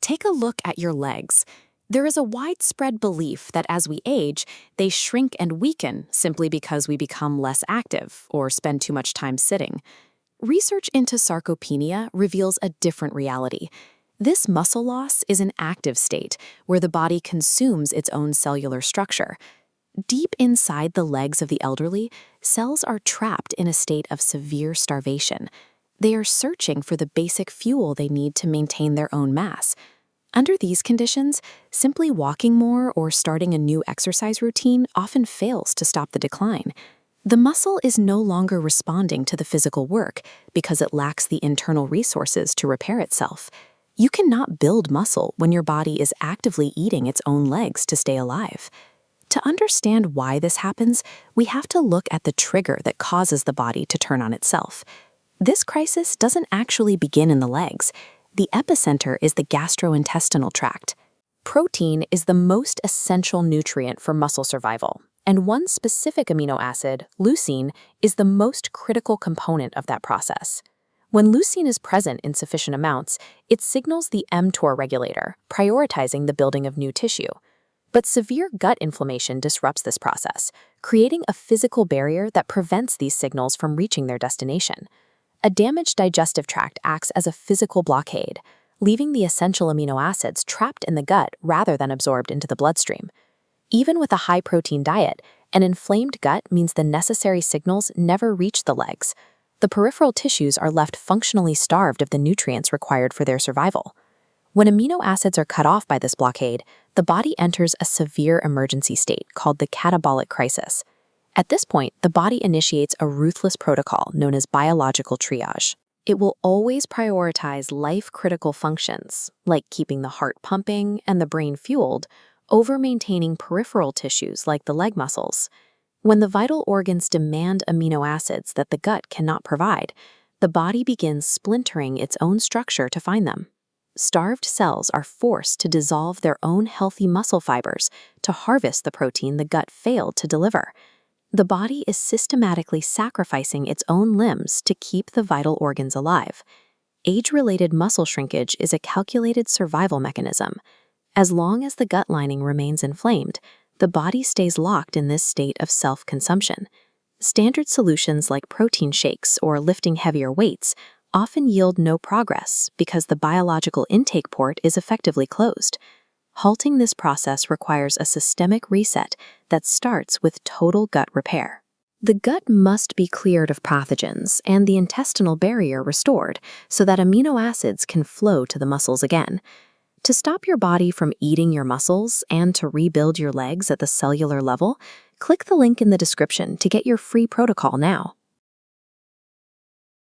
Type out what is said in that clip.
Take a look at your legs. There is a widespread belief that as we age, they shrink and weaken simply because we become less active or spend too much time sitting. Research into sarcopenia reveals a different reality. This muscle loss is an active state where the body consumes its own cellular structure. Deep inside the legs of the elderly, cells are trapped in a state of severe starvation. They are searching for the basic fuel they need to maintain their own mass. Under these conditions, simply walking more or starting a new exercise routine often fails to stop the decline. The muscle is no longer responding to the physical work because it lacks the internal resources to repair itself. You cannot build muscle when your body is actively eating its own legs to stay alive. To understand why this happens, we have to look at the trigger that causes the body to turn on itself. This crisis doesn't actually begin in the legs. The epicenter is the gastrointestinal tract. Protein is the most essential nutrient for muscle survival, and one specific amino acid, leucine, is the most critical component of that process. When leucine is present in sufficient amounts, it signals the mTOR regulator, prioritizing the building of new tissue. But severe gut inflammation disrupts this process, creating a physical barrier that prevents these signals from reaching their destination. A damaged digestive tract acts as a physical blockade, leaving the essential amino acids trapped in the gut rather than absorbed into the bloodstream. Even with a high-protein diet, an inflamed gut means the necessary signals never reach the legs. The peripheral tissues are left functionally starved of the nutrients required for their survival. When amino acids are cut off by this blockade, the body enters a severe emergency state called the catabolic crisis. At this point, the body initiates a ruthless protocol known as biological triage. It will always prioritize life-critical functions, like keeping the heart pumping and the brain fueled, over maintaining peripheral tissues like the leg muscles. When the vital organs demand amino acids that the gut cannot provide, the body begins splintering its own structure to find them. Starved cells are forced to dissolve their own healthy muscle fibers to harvest the protein the gut failed to deliver. The body is systematically sacrificing its own limbs to keep the vital organs alive. Age-related muscle shrinkage is a calculated survival mechanism. As long as the gut lining remains inflamed, the body stays locked in this state of self-consumption. Standard solutions like protein shakes or lifting heavier weights often yield no progress because the biological intake port is effectively closed. Halting this process requires a systemic reset that starts with total gut repair. The gut must be cleared of pathogens and the intestinal barrier restored so that amino acids can flow to the muscles again. To stop your body from eating your muscles and to rebuild your legs at the cellular level, click the link in the description to get your free protocol now.